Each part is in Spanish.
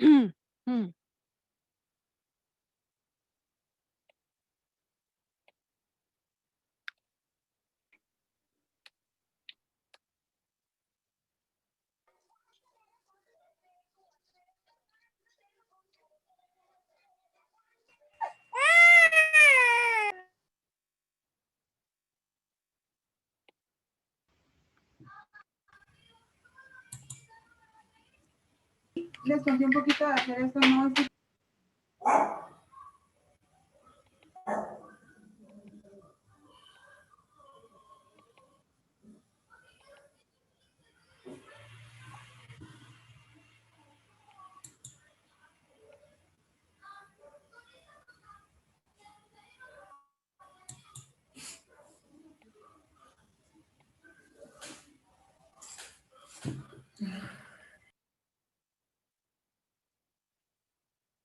Mm. Les conté un poquito de hacer esto, ¿no?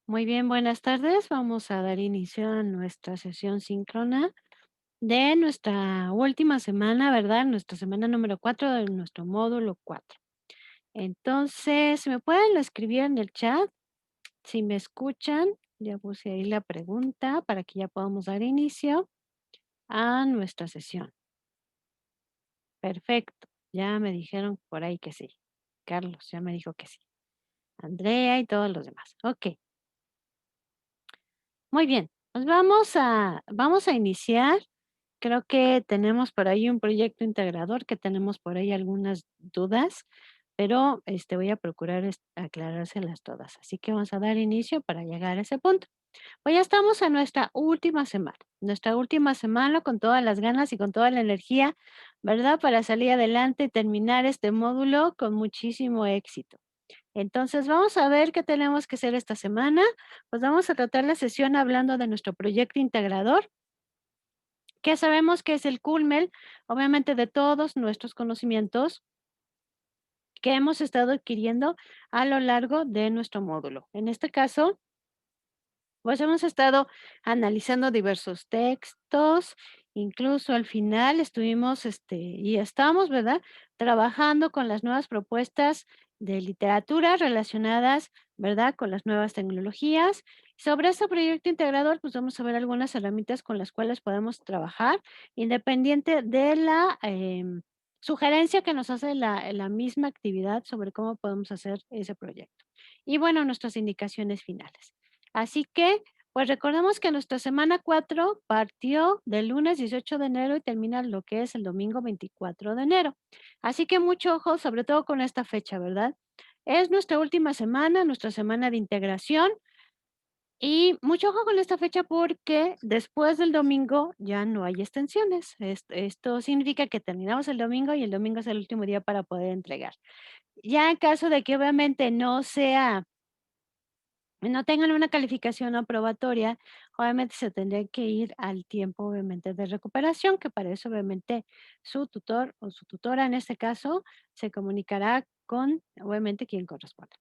Muy bien, buenas tardes. Vamos a dar inicio a nuestra sesión síncrona de nuestra última semana, ¿verdad? Nuestra semana número 4 de nuestro módulo 4. Entonces, ¿me pueden escribir en el chat si me escuchan? Ya puse ahí la pregunta para que ya podamos dar inicio a nuestra sesión. Perfecto. Ya me dijeron por ahí que sí. Carlos ya me dijo que sí. Andrea y todos los demás. Ok. Muy bien. Pues vamos a iniciar. Creo que tenemos por ahí un proyecto integrador, que tenemos por ahí algunas dudas, pero voy a procurar aclarárselas todas. Así que vamos a dar inicio para llegar a ese punto. Pues ya estamos en nuestra última semana con todas las ganas y con toda la energía, ¿verdad? Para salir adelante y terminar este módulo con muchísimo éxito. Entonces, vamos a ver qué tenemos que hacer esta semana. Pues vamos a tratar la sesión hablando de nuestro proyecto integrador, que sabemos que es el culmen, obviamente, de todos nuestros conocimientos que hemos estado adquiriendo a lo largo de nuestro módulo. En este caso, pues hemos estado analizando diversos textos, incluso al final estuvimos, y estamos, ¿verdad? Trabajando con las nuevas propuestas de literatura relacionadas, ¿verdad? Con las nuevas tecnologías. Sobre este proyecto integrador, pues vamos a ver algunas herramientas con las cuales podemos trabajar, independiente de la sugerencia que nos hace la misma actividad sobre cómo podemos hacer ese proyecto. Y bueno, nuestras indicaciones finales. Así que, pues recordemos que nuestra semana 4 partió del lunes 18 de enero y termina lo que es el domingo 24 de enero. Así que mucho ojo, sobre todo con esta fecha, ¿verdad? Es nuestra última semana, nuestra semana de integración. Y mucho ojo con esta fecha porque después del domingo ya no hay extensiones. Esto significa que terminamos el domingo y el domingo es el último día para poder entregar. Ya en caso de que obviamente no tengan una calificación aprobatoria, obviamente se tendría que ir al tiempo, obviamente, de recuperación, que para eso, obviamente, su tutor o su tutora, en este caso, se comunicará con, obviamente, quien corresponda.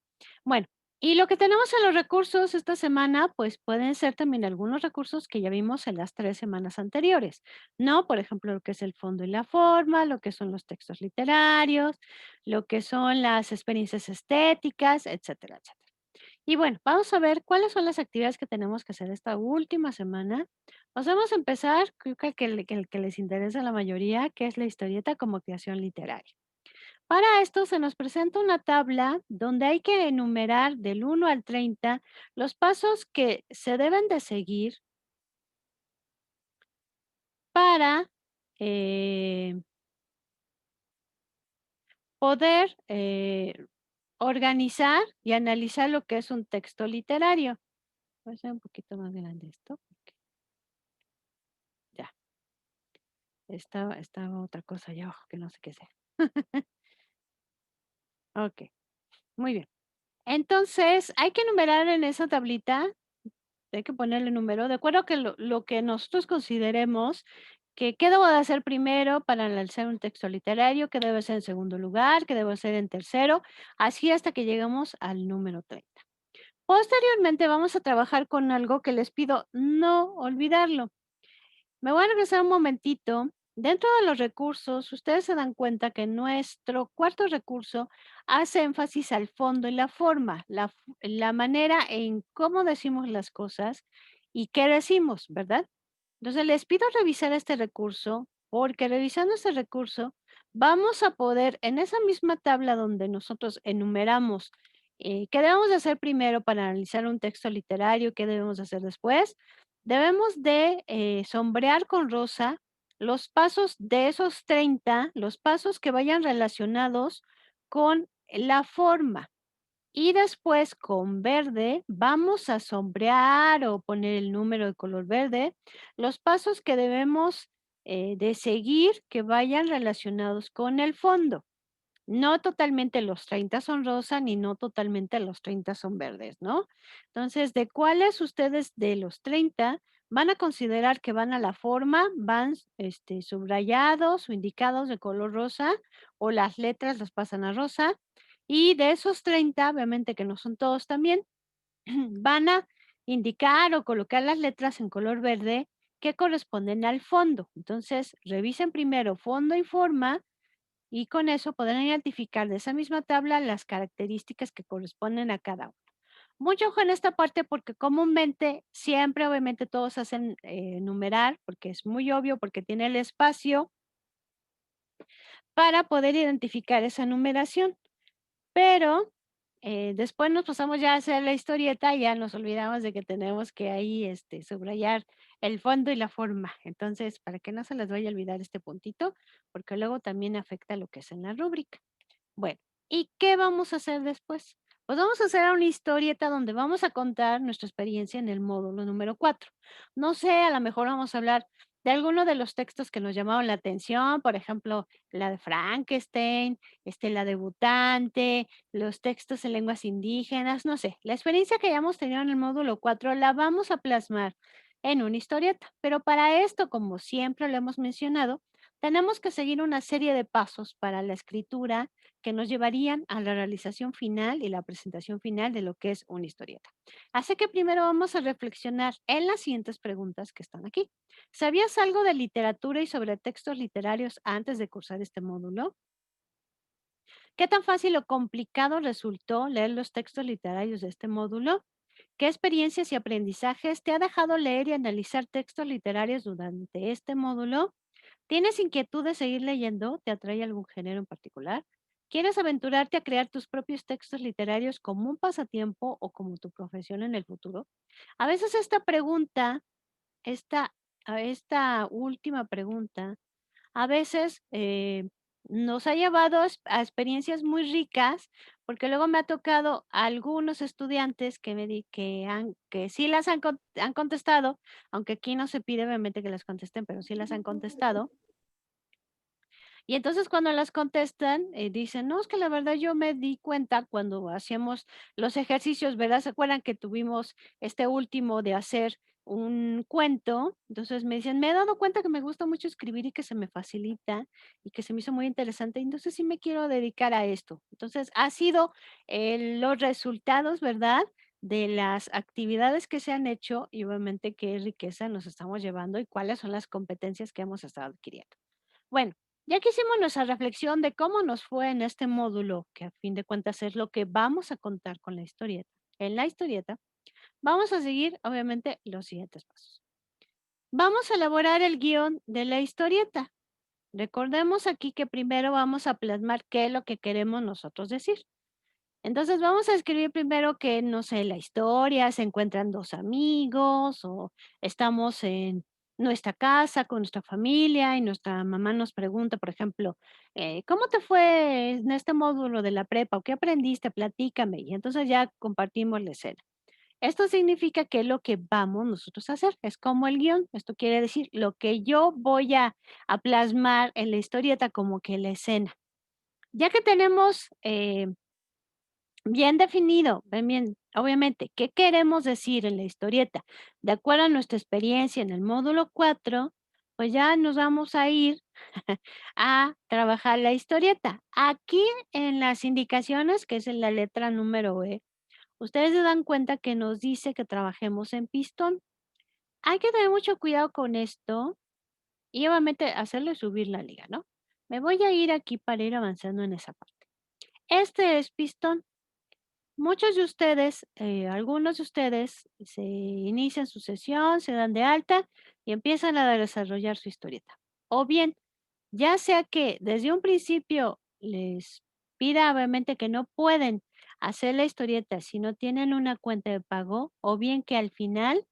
Bueno, y lo que tenemos en los recursos esta semana, pues pueden ser también algunos recursos que ya vimos en las 3 semanas anteriores, ¿no? Por ejemplo, lo que es el fondo y la forma, lo que son los textos literarios, lo que son las experiencias estéticas, etcétera, etcétera. Y bueno, vamos a ver cuáles son las actividades que tenemos que hacer esta última semana. Pues vamos a empezar, creo que el que les interesa a la mayoría, que es la historieta como creación literaria. Para esto se nos presenta una tabla donde hay que enumerar del 1 al 30 los pasos que se deben de seguir para eh, poder organizar y analizar lo que es un texto literario. Voy a hacer un poquito más grande esto, porque ya. Estaba otra cosa allá abajo que no sé qué sea. Okey, muy bien. Entonces, hay que enumerar en esa tablita, hay que ponerle número, de acuerdo a que lo que nosotros consideremos que qué debo de hacer primero para analizar un texto literario, qué debe ser en segundo lugar, qué debo hacer en tercero, así hasta que lleguemos al número 30. Posteriormente, vamos a trabajar con algo que les pido no olvidarlo. Me voy a regresar un momentito Dentro de los recursos, ustedes se dan cuenta que nuestro cuarto recurso hace énfasis al fondo y la forma, la manera en cómo decimos las cosas y qué decimos, ¿verdad? Entonces les pido revisar este recurso porque revisando este recurso vamos a poder en esa misma tabla donde nosotros enumeramos qué debemos de hacer primero para analizar un texto literario, qué debemos de hacer después, debemos de sombrear con rosa los pasos de esos 30, los pasos que vayan relacionados con la forma. Y después con verde vamos a sombrear o poner el número de color verde, los pasos que debemos de seguir que vayan relacionados con el fondo. No totalmente los 30 son rosa, ni no totalmente los 30 son verdes, ¿no? Entonces, ¿de cuáles ustedes de los 30 van a considerar que van a la forma, van subrayados o indicados de color rosa o las letras las pasan a rosa? Y de esos 30, obviamente que no son todos también, van a indicar o colocar las letras en color verde que corresponden al fondo. Entonces, revisen primero fondo y forma y con eso podrán identificar de esa misma tabla las características que corresponden a cada uno. Mucho ojo en esta parte porque comúnmente, siempre obviamente todos hacen numerar, porque es muy obvio, porque tiene el espacio para poder identificar esa numeración. Pero después nos pasamos ya a hacer la historieta y ya nos olvidamos de que tenemos que ahí subrayar el fondo y la forma. Entonces, para que no se les vaya a olvidar este puntito, porque luego también afecta lo que es en la rúbrica. Bueno, ¿y qué vamos a hacer después? Pues vamos a hacer una historieta donde vamos a contar nuestra experiencia en el módulo número 4. No sé, a lo mejor vamos a hablar de alguno de los textos que nos llamaron la atención, por ejemplo, la de Frankenstein, la debutante, los textos en lenguas indígenas, no sé. La experiencia que hayamos tenido en el módulo 4 la vamos a plasmar en una historieta, pero para esto, como siempre lo hemos mencionado, tenemos que seguir una serie de pasos para la escritura que nos llevarían a la realización final y la presentación final de lo que es una historieta. Así que primero vamos a reflexionar en las siguientes preguntas que están aquí. ¿Sabías algo de literatura y sobre textos literarios antes de cursar este módulo? ¿Qué tan fácil o complicado resultó leer los textos literarios de este módulo? ¿Qué experiencias y aprendizajes te ha dejado leer y analizar textos literarios durante este módulo? ¿Tienes inquietud de seguir leyendo? ¿Te atrae algún género en particular? ¿Quieres aventurarte a crear tus propios textos literarios como un pasatiempo o como tu profesión en el futuro? A veces esta pregunta, esta, esta última pregunta, a veces nos ha llevado a experiencias muy ricas, porque luego me ha tocado a algunos estudiantes que sí las han contestado, aunque aquí no se pide obviamente que las contesten, pero sí las han contestado. Y entonces cuando las contestan, dicen: "No, es que la verdad yo me di cuenta cuando hacíamos los ejercicios", ¿verdad? ¿Se acuerdan que tuvimos este último de hacer un cuento? Entonces me dicen: "Me he dado cuenta que me gusta mucho escribir y que se me facilita y que se me hizo muy interesante, y entonces sí me quiero dedicar a esto". Entonces, ha sido, los resultados, ¿verdad? De las actividades que se han hecho y obviamente qué riqueza nos estamos llevando y cuáles son las competencias que hemos estado adquiriendo. Bueno, ya que hicimos nuestra reflexión de cómo nos fue en este módulo, que a fin de cuentas es lo que vamos a contar con la historieta, en la historieta, vamos a seguir, obviamente, los siguientes pasos. Vamos a elaborar el guión de la historieta. Recordemos aquí que primero vamos a plasmar qué es lo que queremos nosotros decir. Entonces vamos a escribir primero que, no sé, la historia, se encuentran 2 amigos o estamos en nuestra casa con nuestra familia y nuestra mamá nos pregunta, por ejemplo, ¿cómo te fue en este módulo de la prepa o qué aprendiste? Platícame. Y entonces ya compartimos la escena. Esto significa que es lo que vamos nosotros a hacer, es como el guión. Esto quiere decir lo que yo voy a plasmar en la historieta como que la escena. Ya que tenemos bien definido, bien, obviamente, ¿qué queremos decir en la historieta? De acuerdo a nuestra experiencia en el módulo 4, pues ya nos vamos a ir a trabajar la historieta. Aquí en las indicaciones, que es en la letra número E, ustedes se dan cuenta que nos dice que trabajemos en pistón. Hay que tener mucho cuidado con esto y obviamente hacerlo y subir la liga, ¿no? Me voy a ir aquí para ir avanzando en esa parte. Este es pistón. Muchos de ustedes, algunos de ustedes se inician su sesión, se dan de alta y empiezan a desarrollar su historieta. O bien, ya sea que desde un principio les pida obviamente que no pueden hacer la historieta si no tienen una cuenta de pago, o bien que al final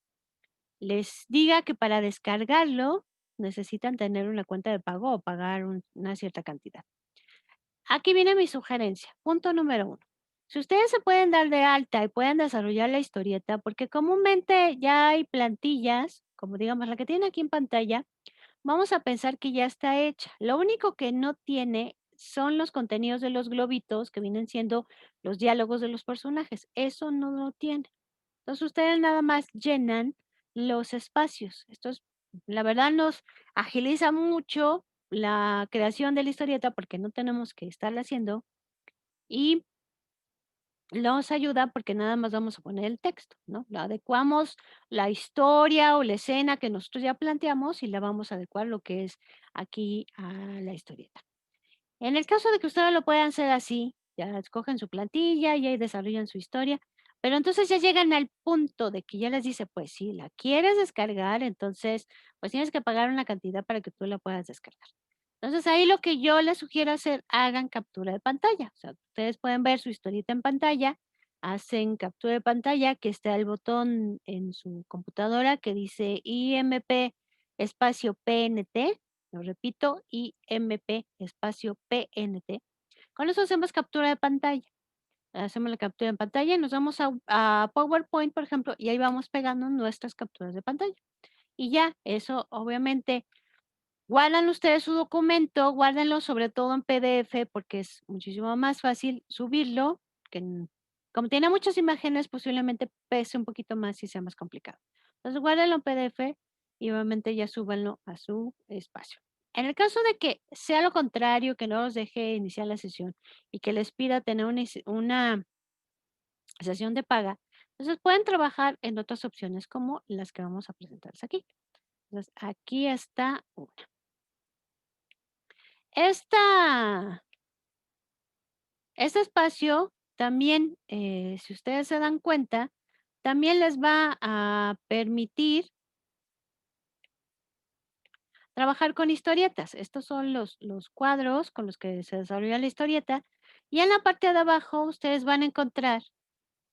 les diga que para descargarlo necesitan tener una cuenta de pago o pagar una cierta cantidad. Aquí viene mi sugerencia. Punto número uno. Si ustedes se pueden dar de alta y pueden desarrollar la historieta, porque comúnmente ya hay plantillas, como digamos la que tiene aquí en pantalla, vamos a pensar que ya está hecha. Lo único que no tiene son los contenidos de los globitos que vienen siendo los diálogos de los personajes. Eso no lo tiene. Entonces ustedes nada más llenan los espacios. La verdad, nos agiliza mucho la creación de la historieta porque no tenemos que estarla haciendo y nos ayuda porque nada más vamos a poner el texto, ¿no? La adecuamos la historia o la escena que nosotros ya planteamos y la vamos a adecuar lo que es aquí a la historieta. En el caso de que ustedes lo puedan hacer así, ya escogen su plantilla y ahí desarrollan su historia, pero entonces ya llegan al punto de que ya les dice, pues si la quieres descargar, entonces pues tienes que pagar una cantidad para que tú la puedas descargar. Entonces ahí lo que yo les sugiero hacer, hagan captura de pantalla. O sea, ustedes pueden ver su historieta en pantalla, hacen captura de pantalla, que está el botón en su computadora que dice IMP espacio PNT, lo repito, IMP espacio PNT. Con eso hacemos captura de pantalla. Hacemos la captura de pantalla y nos vamos a PowerPoint, por ejemplo, y ahí vamos pegando nuestras capturas de pantalla. Y ya, eso obviamente guardan ustedes su documento, guárdenlo sobre todo en PDF porque es muchísimo más fácil subirlo, que como tiene muchas imágenes, posiblemente pese un poquito más y sea más complicado. Entonces, guárdenlo en PDF y obviamente ya súbanlo a su espacio. En el caso de que sea lo contrario, que no los deje iniciar la sesión y que les pida tener una sesión de paga, entonces pueden trabajar en otras opciones como las que vamos a presentarles aquí. Entonces, aquí está una. Esta Este espacio también, si ustedes se dan cuenta, también les va a permitir trabajar con historietas. Estos son los cuadros con los que se desarrolla la historieta. Y en la parte de abajo ustedes van a encontrar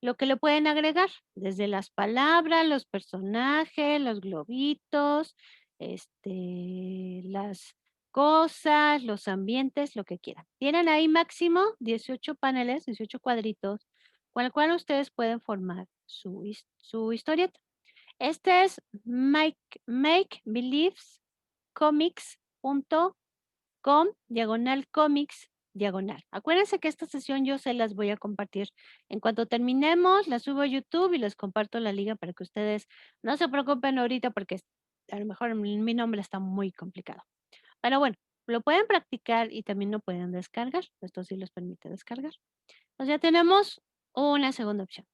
lo que le pueden agregar, desde las palabras, los personajes, los globitos, las cosas, los ambientes, lo que quieran. Tienen ahí máximo 18 paneles, 18 cuadritos, con el cual ustedes pueden formar su historieta. Este es makebelievescomics.com/comics. Acuérdense que esta sesión yo se las voy a compartir. En cuanto terminemos, la subo a YouTube y les comparto la liga para que ustedes no se preocupen ahorita porque a lo mejor mi nombre está muy complicado. Pero bueno, lo pueden practicar y también lo pueden descargar. Esto sí les permite descargar. Pues ya tenemos una segunda opción.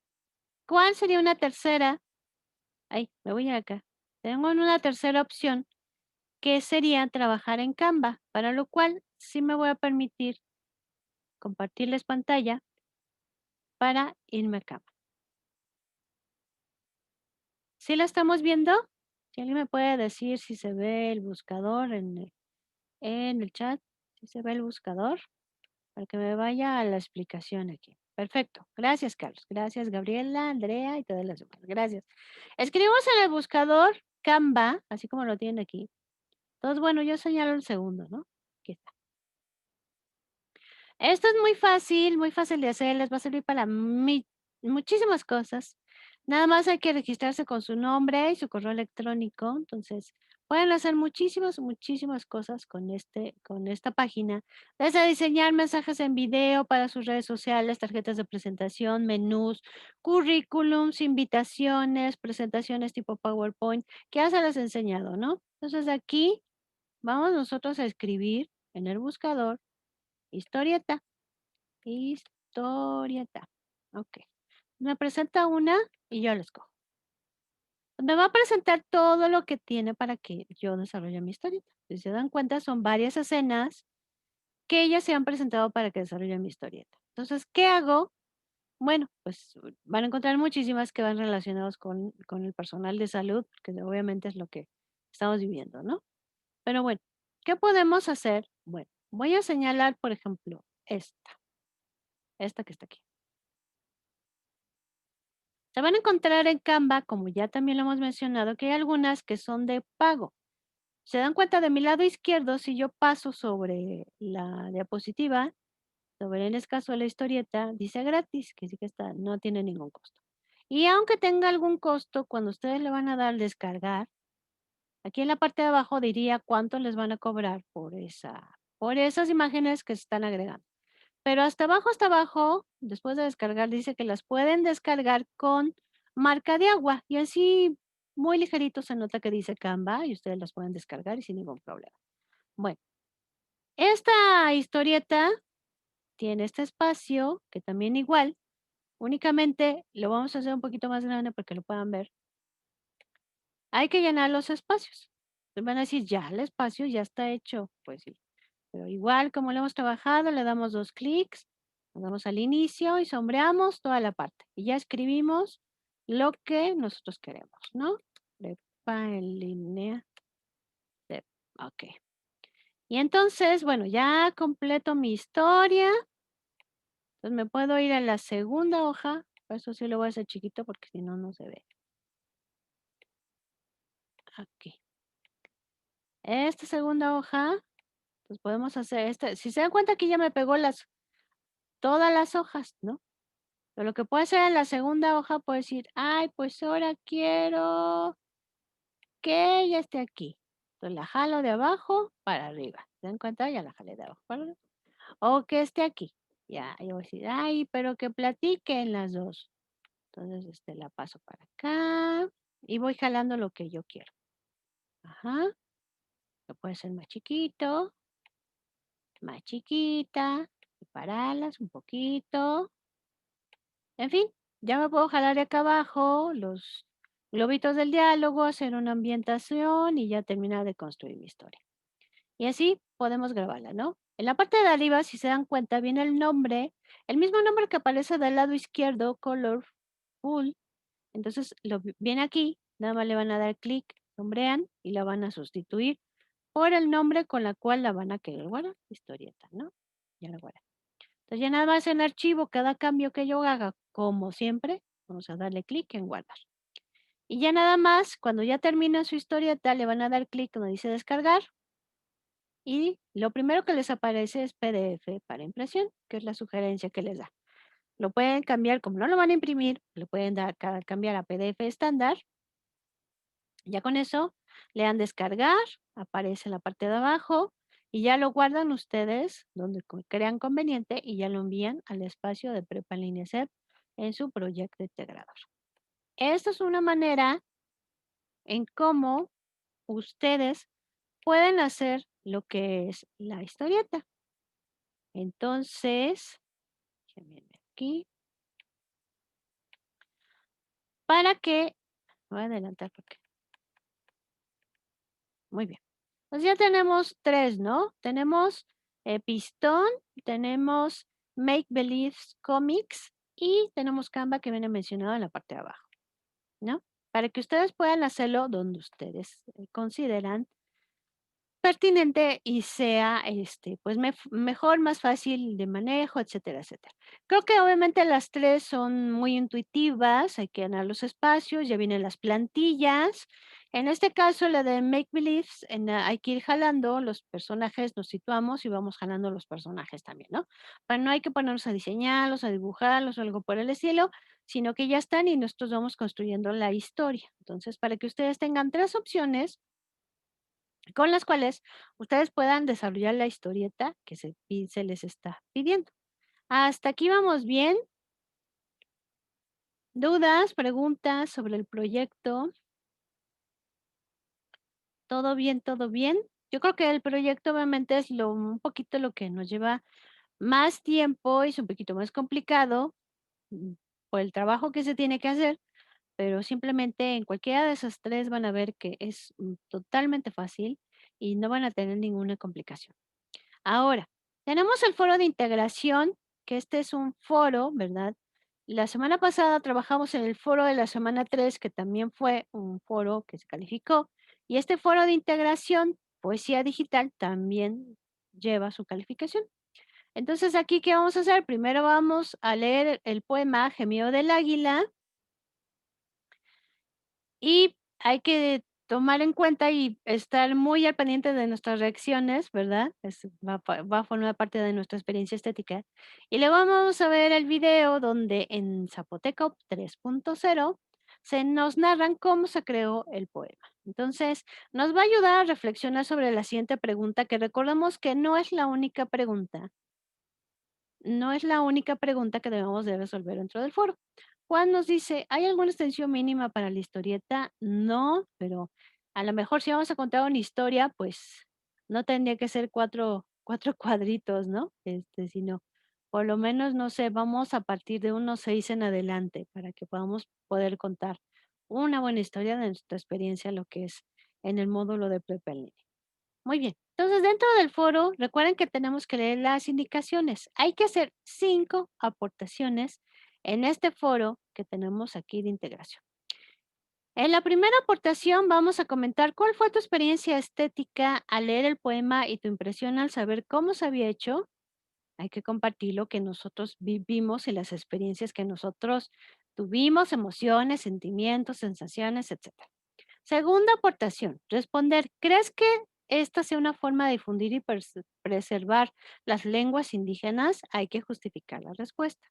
¿Cuál sería una tercera? Ay, me voy a acá. Tengo una tercera opción que sería trabajar en Canva, para lo cual sí me voy a permitir compartirles pantalla para irme a Canva. ¿Sí la estamos viendo? Si alguien me puede decir si se ve el buscador en el chat, si se ve el buscador, para que me vaya a la explicación aquí. Perfecto. Gracias, Carlos. Gracias, Gabriela, Andrea y todas las demás. Gracias. Escribimos en el buscador Canva, así como lo tienen aquí. Entonces, bueno, yo señalo el segundo, ¿no? Aquí está. Esto es muy fácil de hacer, les va a servir para muchísimas cosas. Nada más hay que registrarse con su nombre y su correo electrónico. Entonces, pueden hacer muchísimas cosas con esta página. Desde diseñar mensajes en video para sus redes sociales, tarjetas de presentación, menús, currículums, invitaciones, presentaciones tipo PowerPoint, que ya se les he enseñado, ¿no? Entonces, aquí vamos nosotros a escribir en el buscador historieta. Historieta. Ok. Me presenta una y yo la escojo. Me va a presentar todo lo que tiene para que yo desarrolle mi historieta. Si se dan cuenta, son varias escenas que ellas se han presentado para que desarrolle mi historieta. Entonces, ¿qué hago? Bueno, pues van a encontrar muchísimas que van relacionados con el personal de salud, que obviamente es lo que estamos viviendo, ¿no? Pero bueno, ¿qué podemos hacer? Bueno, voy a señalar, por ejemplo, esta que está aquí. Se van a encontrar en Canva, como ya también lo hemos mencionado, que hay algunas que son de pago. Se dan cuenta de mi lado izquierdo, si yo paso sobre la diapositiva, sobre en este caso la historieta, dice gratis, que sí que está, no tiene ningún costo. Y aunque tenga algún costo, cuando ustedes le van a dar descargar, aquí en la parte de abajo diría cuánto les van a cobrar por esas imágenes que se están agregando. Pero hasta abajo, después de descargar, dice que las pueden descargar con marca de agua y así muy ligerito se nota que dice Canva y ustedes las pueden descargar y sin ningún problema. Bueno, esta historieta tiene este espacio que también igual, únicamente lo vamos a hacer un poquito más grande para que lo puedan ver. Hay que llenar los espacios. Me van a decir, ya el espacio ya está hecho. Pues sí, pero igual como lo hemos trabajado, le damos 2 clics, nos vamos al inicio y sombreamos toda la parte. Y ya escribimos lo que nosotros queremos, ¿no? Prepa en línea de okey. Y entonces, bueno, ya completo mi historia, entonces me puedo ir a la segunda hoja, eso sí lo voy a hacer chiquito porque si no, no se ve. Aquí. Esta segunda hoja, pues podemos hacer si se dan cuenta aquí ya me pegó todas las hojas, ¿no? Pero lo que puedo hacer en la segunda hoja, puedo decir: "Ay, pues ahora quiero que ella esté aquí". Entonces la jalo de abajo para arriba, ¿se dan cuenta? Ya la jalé de abajo para arriba. O que esté aquí. Ya, y voy a decir: "Ay, pero que platiquen las 2". Entonces, la paso para acá y voy jalando lo que yo quiero. Ajá, lo puede ser más chiquito, más chiquita, separarlas un poquito. En fin, ya me puedo jalar de acá abajo los globitos del diálogo, hacer una ambientación y ya terminar de construir mi historia. Y así podemos grabarla, ¿no? En la parte de arriba, si se dan cuenta, viene el nombre, el mismo nombre que aparece del lado izquierdo, Colorful. Entonces, viene aquí, nada más le van a dar clic, sombrean y la van a sustituir por el nombre con la cual la van a querer guardar, historieta, ¿no? Ya la guardé. Entonces, ya nada más en archivo, cada cambio que yo haga, como siempre, vamos a darle clic en guardar. Y ya nada más, cuando ya termina su historieta, le van a dar clic donde dice descargar y lo primero que les aparece es PDF para impresión, que es la sugerencia que les da. Lo pueden cambiar, como no lo van a imprimir, lo pueden cambiar a PDF estándar. Ya con eso le dan descargar, aparece en la parte de abajo y ya lo guardan ustedes donde crean conveniente y ya lo envían al espacio de Prepa en Línea CEP en su proyecto integrador. Esta es una manera en cómo ustedes pueden hacer lo que es la historieta. Entonces, déjenme ver aquí, para que, voy a adelantar porque, muy bien. Pues ya tenemos 3, ¿no? Tenemos Pistón, tenemos Make Believe Comics y tenemos Canva que viene mencionado en la parte de abajo, ¿no? Para que ustedes puedan hacerlo donde ustedes consideran pertinente y sea, pues, mejor, más fácil de manejo, etcétera, etcétera. Creo que obviamente las 3 son muy intuitivas, hay que llenar los espacios, ya vienen las plantillas. En este caso, la de Make Believes, hay que ir jalando los personajes, nos situamos y vamos jalando los personajes también, ¿no? Pero no hay que ponernos a diseñarlos, a dibujarlos o algo por el estilo, sino que ya están y nosotros vamos construyendo la historia. Entonces, para que ustedes tengan 3 opciones con las cuales ustedes puedan desarrollar la historieta que se les está pidiendo. ¿Hasta aquí vamos bien? ¿Dudas, preguntas sobre el proyecto? ¿Todo bien, todo bien? Yo creo que el proyecto obviamente es un poquito lo que nos lleva más tiempo y es un poquito más complicado, mm, por el trabajo que se tiene que hacer, pero simplemente en cualquiera de esas 3 van a ver que es, totalmente fácil y no van a tener ninguna complicación. Ahora, tenemos el foro de integración, que este es un foro, ¿verdad? La semana pasada trabajamos en el foro de la semana 3, que también fue un foro que se calificó, y este foro de integración, poesía digital, también lleva su calificación. Entonces, aquí, ¿qué vamos a hacer? Primero vamos a leer el poema Gemido del Águila y hay que tomar en cuenta y estar muy al pendiente de nuestras reacciones, ¿verdad? Va a formar parte de nuestra experiencia estética. Y luego vamos a ver el video donde en Zapoteco 3.0 se nos narran cómo se creó el poema. Entonces, nos va a ayudar a reflexionar sobre la siguiente pregunta, que recordemos que no es la única pregunta que debemos de resolver dentro del foro. Juan nos dice, ¿hay alguna extensión mínima para la historieta? No, pero a lo mejor si vamos a contar una historia, pues no tendría que ser cuatro cuadritos, ¿no? Sino por lo menos, no sé, vamos a partir de unos 6 en adelante para que podamos poder contar una buena historia de nuestra experiencia, lo que es en el módulo de Prepa en línea. Muy bien. Entonces, dentro del foro, recuerden que tenemos que leer las indicaciones. Hay que hacer 5 aportaciones en este foro que tenemos aquí de integración. En la primera aportación vamos a comentar cuál fue tu experiencia estética al leer el poema y tu impresión al saber cómo se había hecho. Hay que compartir lo que nosotros vivimos y las experiencias que nosotros tuvimos, emociones, sentimientos, sensaciones, etcétera. Segunda aportación, responder, ¿crees que esta sea una forma de difundir y preservar las lenguas indígenas? Hay que justificar la respuesta.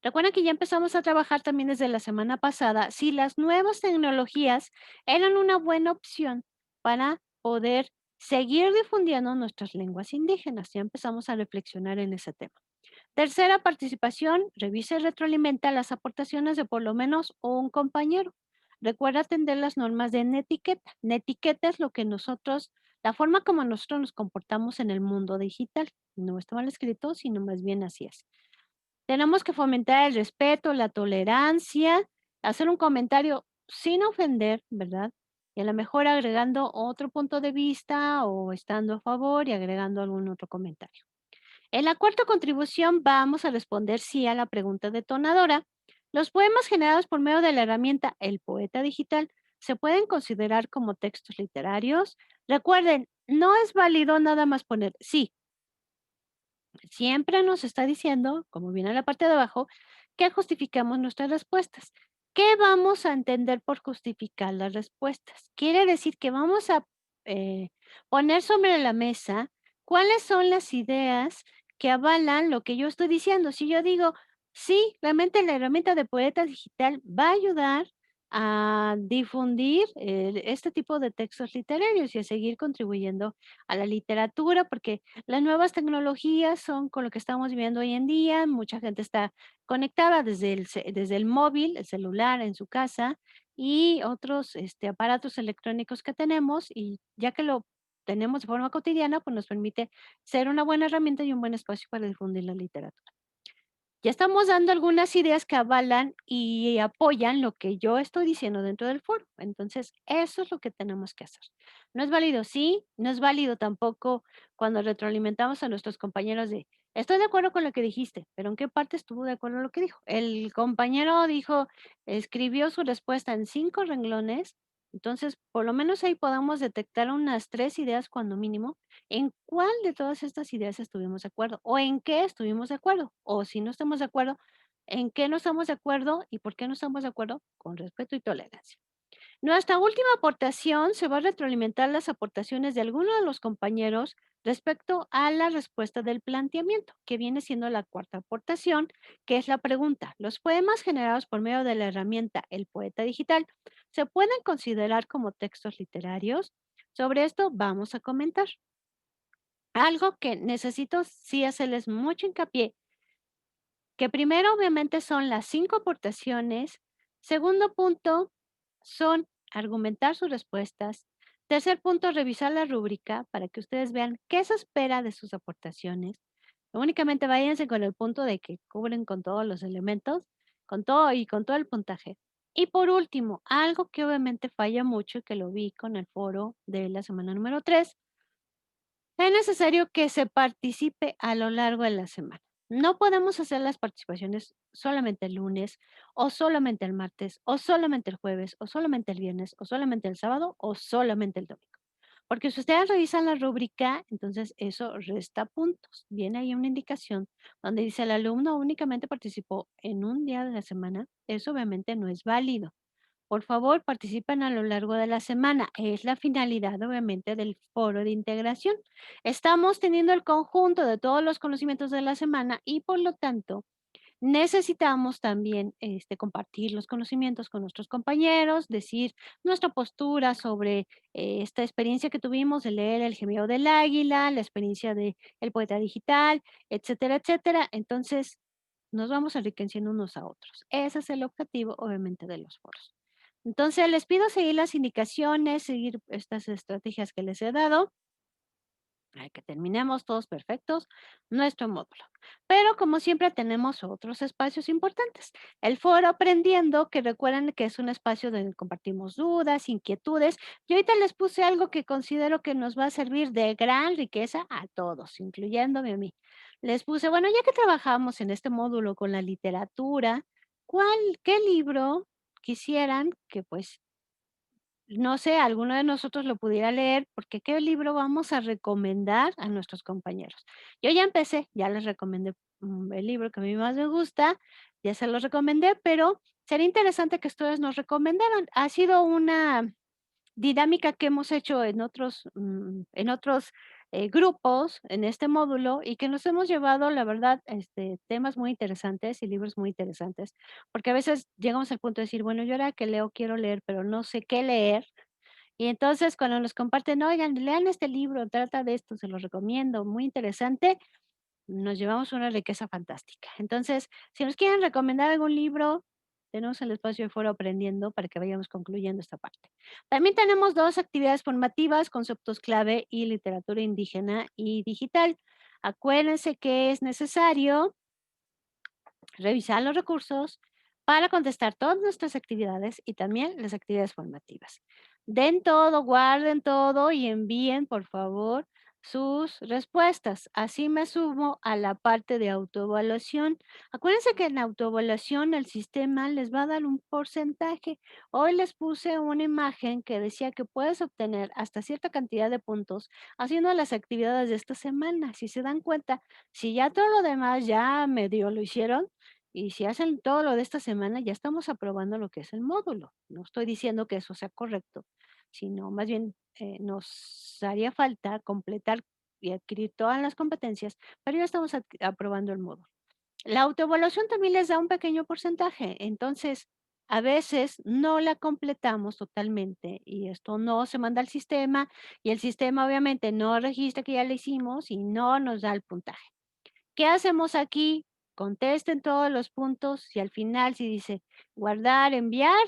Recuerda que ya empezamos a trabajar también desde la semana pasada si las nuevas tecnologías eran una buena opción para poder seguir difundiendo nuestras lenguas indígenas. Ya empezamos a reflexionar en ese tema. Tercera participación, revisa y retroalimenta las aportaciones de por lo menos un compañero. Recuerda atender las normas de netiqueta. Netiqueta es lo que nosotros, la forma como nosotros nos comportamos en el mundo digital. No está mal escrito, sino más bien así es. Tenemos que fomentar el respeto, la tolerancia, hacer un comentario sin ofender, ¿verdad? Y a lo mejor agregando otro punto de vista o estando a favor y agregando algún otro comentario. En la cuarta contribución vamos a responder sí a la pregunta detonadora. Los poemas generados por medio de la herramienta El Poeta Digital se pueden considerar como textos literarios. Recuerden, no es válido nada más poner sí. Siempre nos está diciendo, como viene en la parte de abajo, que justificamos nuestras respuestas. ¿Qué vamos a entender por justificar las respuestas? Quiere decir que vamos a eh, poner sobre la mesa cuáles son las ideas que avalan lo que yo estoy diciendo. Si yo digo, sí, realmente la herramienta de poeta digital va a ayudar a difundir este tipo de textos literarios y a seguir contribuyendo a la literatura, porque las nuevas tecnologías son con lo que estamos viviendo hoy en día. Mucha gente está conectada desde el móvil, el celular en su casa y otros aparatos electrónicos que tenemos y ya que lo tenemos de forma cotidiana, pues nos permite ser una buena herramienta y un buen espacio para difundir la literatura. Ya estamos dando algunas ideas que avalan y apoyan lo que yo estoy diciendo dentro del foro. Entonces, eso es lo que tenemos que hacer. No es válido, sí, no es válido tampoco cuando retroalimentamos a nuestros compañeros de, estoy de acuerdo con lo que dijiste, pero ¿en qué parte estuvo de acuerdo con lo que dijo? El compañero dijo, escribió su respuesta en 5 renglones, entonces por lo menos ahí podamos detectar unas 3 ideas cuando mínimo ¿en cuál de todas estas ideas estuvimos de acuerdo? ¿O en qué estuvimos de acuerdo? O si no estamos de acuerdo, ¿en qué no estamos de acuerdo y por qué no estamos de acuerdo? Con respeto y tolerancia. Nuestra última aportación se va a retroalimentar las aportaciones de algunos de los compañeros respecto a la respuesta del planteamiento, que viene siendo la cuarta aportación, que es la pregunta. ¿Los poemas generados por medio de la herramienta El Poeta Digital se pueden considerar como textos literarios? Sobre esto vamos a comentar. Algo que necesito sí hacerles mucho hincapié, que primero obviamente son las 5 aportaciones, segundo punto son argumentar sus respuestas, tercer punto revisar la rúbrica para que ustedes vean qué se espera de sus aportaciones. Únicamente váyanse con el punto de que cubren con todos los elementos, con todo y con todo el puntaje. Y por último, algo que obviamente falla mucho y que lo vi con el foro de la semana número 3, es necesario que se participe a lo largo de la semana. No podemos hacer las participaciones solamente el lunes, o solamente el martes, o solamente el jueves, o solamente el viernes, o solamente el sábado, o solamente el domingo. Porque si ustedes revisan la rúbrica, entonces eso resta puntos. Viene ahí una indicación donde dice el alumno únicamente participó en un día de la semana. Eso obviamente no es válido. Por favor, participen a lo largo de la semana. Es la finalidad, obviamente, del foro de integración. Estamos teniendo el conjunto de todos los conocimientos de la semana y, por lo tanto, necesitamos también compartir los conocimientos con nuestros compañeros, decir nuestra postura sobre esta experiencia que tuvimos de leer El Gemido del Águila, la experiencia de El Poeta Digital, etcétera, etcétera. Entonces, nos vamos enriqueciendo unos a otros. Ese es el objetivo, obviamente, de los foros. Entonces, les pido seguir las indicaciones, seguir estas estrategias que les he dado para que terminemos todos perfectos nuestro módulo. Pero como siempre tenemos otros espacios importantes. El foro aprendiendo, que recuerden que es un espacio donde compartimos dudas, inquietudes. Y ahorita les puse algo que considero que nos va a servir de gran riqueza a todos, incluyéndome a mí. Les puse, bueno, ya que trabajamos en este módulo con la literatura, qué libro quisieran que pues no sé, alguno de nosotros lo pudiera leer, porque ¿qué libro vamos a recomendar a nuestros compañeros? Yo ya empecé, ya les recomendé, el libro que a mí más me gusta, ya se los recomendé, pero sería interesante que ustedes nos recomendaran. Ha sido una dinámica que hemos hecho en otros, grupos en este módulo y que nos hemos llevado, la verdad, temas muy interesantes y libros muy interesantes, porque a veces llegamos al punto de decir: "Bueno, yo ahora que leo, quiero leer, pero no sé qué leer". Y entonces, cuando nos comparten: "Oigan, lean este libro, trata de esto, se los recomiendo, muy interesante", nos llevamos una riqueza fantástica. Entonces, si nos quieren recomendar algún libro, tenemos el espacio de Foro Aprendiendo para que vayamos concluyendo esta parte. También tenemos 2 actividades formativas, conceptos clave y literatura indígena y digital. Acuérdense que es necesario revisar los recursos para contestar todas nuestras actividades y también las actividades formativas. Den todo, guarden todo y envíen, por favor, sus respuestas. Así me sumo a la parte de autoevaluación. Acuérdense que en autoevaluación el sistema les va a dar un porcentaje. Hoy les puse una imagen que decía que puedes obtener hasta cierta cantidad de puntos haciendo las actividades de esta semana. Si se dan cuenta, si ya todo lo demás ya medio lo hicieron, y si hacen todo lo de esta semana, ya estamos aprobando lo que es el módulo. No estoy diciendo que eso sea correcto, sino más bien nos haría falta completar y adquirir todas las competencias, pero ya estamos aprobando el módulo. La autoevaluación también les da un pequeño porcentaje, entonces a veces no la completamos totalmente y esto no se manda al sistema y el sistema obviamente no registra que ya lo hicimos y no nos da el puntaje. ¿Qué hacemos aquí? Contesten todos los puntos y al final si dice guardar, enviar,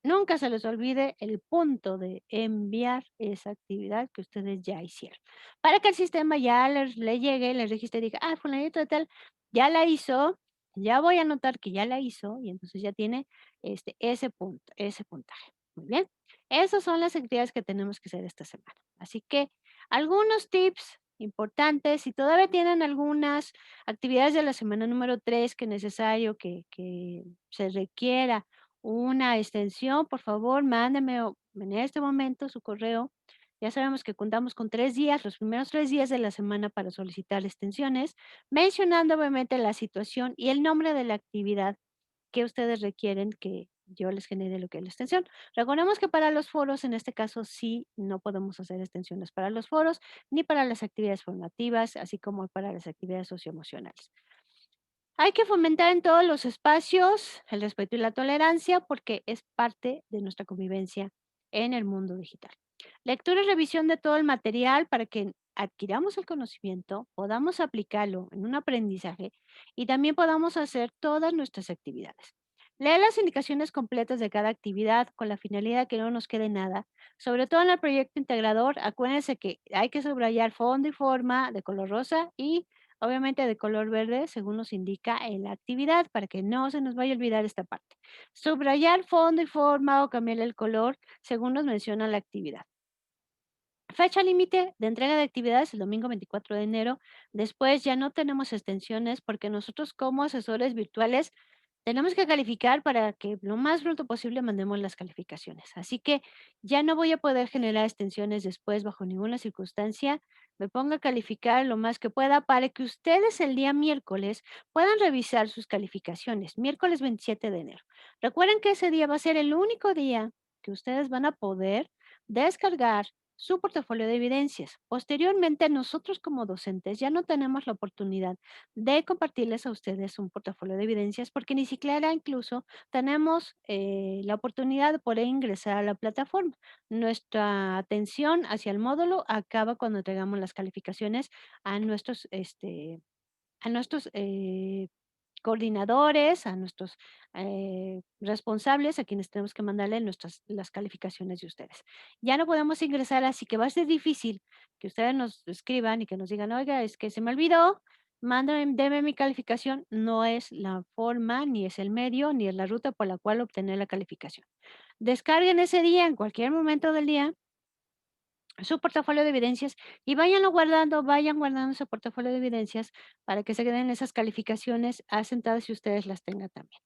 nunca se les olvide el punto de enviar esa actividad que ustedes ya hicieron. Para que el sistema ya le llegue, les registre y diga, ah, fulanito de tal, ya la hizo, ya voy a anotar que ya la hizo y entonces ya tiene ese punto, ese puntaje. Muy bien. Esas son las actividades que tenemos que hacer esta semana. Así que algunos tips importantes, si todavía tienen algunas actividades de la semana número 3 que es necesario que se requiera una extensión, por favor, mándeme en este momento su correo. Ya sabemos que contamos con 3 días, los primeros 3 días de la semana para solicitar extensiones, mencionando obviamente la situación y el nombre de la actividad que ustedes requieren que yo les genere lo que es la extensión. Recordemos que para los foros, en este caso, sí, no podemos hacer extensiones para los foros, ni para las actividades formativas, así como para las actividades socioemocionales. Hay que fomentar en todos los espacios el respeto y la tolerancia porque es parte de nuestra convivencia en el mundo digital. Lectura y revisión de todo el material para que adquiramos el conocimiento, podamos aplicarlo en un aprendizaje y también podamos hacer todas nuestras actividades. Leer las indicaciones completas de cada actividad con la finalidad de que no nos quede nada. Sobre todo en el proyecto integrador, acuérdense que hay que subrayar fondo y forma de color rosa y obviamente de color verde, según nos indica en la actividad, para que no se nos vaya a olvidar esta parte. Subrayar fondo y forma o cambiar el color según nos menciona la actividad. Fecha límite de entrega de actividades el domingo 24 de enero. Después ya no tenemos extensiones porque nosotros como asesores virtuales tenemos que calificar para que lo más pronto posible mandemos las calificaciones. Así que ya no voy a poder generar extensiones después bajo ninguna circunstancia. Me pongo a calificar lo más que pueda para que ustedes el día miércoles puedan revisar sus calificaciones. Miércoles 27 de enero. Recuerden que ese día va a ser el único día que ustedes van a poder descargar su portafolio de evidencias. Posteriormente, nosotros como docentes ya no tenemos la oportunidad de compartirles a ustedes un portafolio de evidencias porque ni siquiera incluso tenemos la oportunidad de poder ingresar a la plataforma. Nuestra atención hacia el módulo acaba cuando entregamos las calificaciones a nuestros coordinadores, a nuestros responsables, a quienes tenemos que mandarle las calificaciones de ustedes. Ya no podemos ingresar, así que va a ser difícil que ustedes nos escriban y que nos digan, oiga, es que se me olvidó, mándame, deme mi calificación. No es la forma, ni es el medio, ni es la ruta por la cual obtener la calificación. Descarguen ese día, en cualquier momento del día, su portafolio de evidencias y vayan guardando su portafolio de evidencias para que se queden esas calificaciones asentadas y ustedes las tengan también.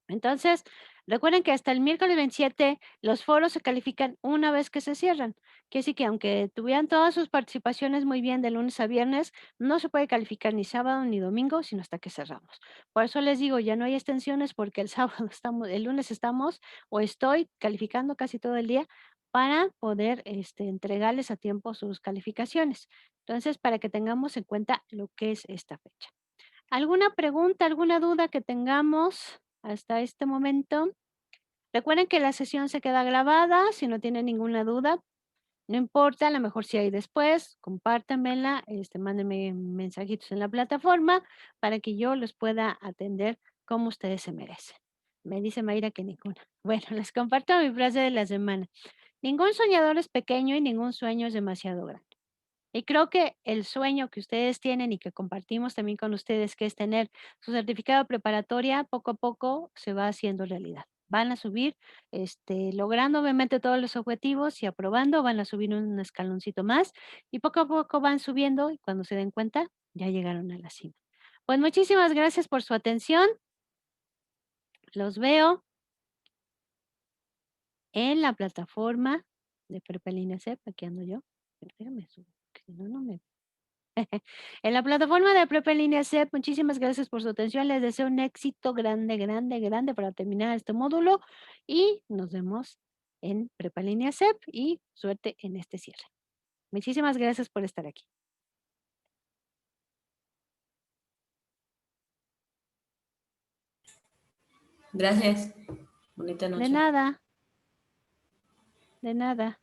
Entonces, recuerden que hasta el miércoles 27 los foros se califican una vez que se cierran. Quiere decir que aunque tuvieran todas sus participaciones muy bien de lunes a viernes, no se puede calificar ni sábado ni domingo, sino hasta que cerramos. Por eso les digo, ya no hay extensiones porque el sábado estamos, el lunes estamos o estoy calificando casi todo el día para poder entregarles a tiempo sus calificaciones. Entonces, para que tengamos en cuenta lo que es esta fecha. ¿Alguna pregunta, alguna duda que tengamos hasta este momento? Recuerden que la sesión se queda grabada, si no tienen ninguna duda, no importa, a lo mejor si hay después, compártanmela, mándenme mensajitos en la plataforma para que yo los pueda atender como ustedes se merecen. Me dice Mayra que ninguna. Bueno, les comparto mi frase de la semana. Ningún soñador es pequeño y ningún sueño es demasiado grande. Y creo que el sueño que ustedes tienen y que compartimos también con ustedes, que es tener su certificado de preparatoria, poco a poco se va haciendo realidad. Van a subir, logrando obviamente todos los objetivos y aprobando, van a subir un escaloncito más y poco a poco van subiendo y cuando se den cuenta, ya llegaron a la cima. Pues muchísimas gracias por su atención. Los veo en la plataforma de Prepa Línea CEP. Aquí ando yo. Déjame subir, porque si no, no me en la plataforma de Prepa en Línea CEP, muchísimas gracias por su atención. Les deseo un éxito grande, grande, grande para terminar este módulo y nos vemos en Prepa en Línea CEP y suerte en este cierre. Muchísimas gracias por estar aquí. Gracias. Bonita De noche. nada, de nada.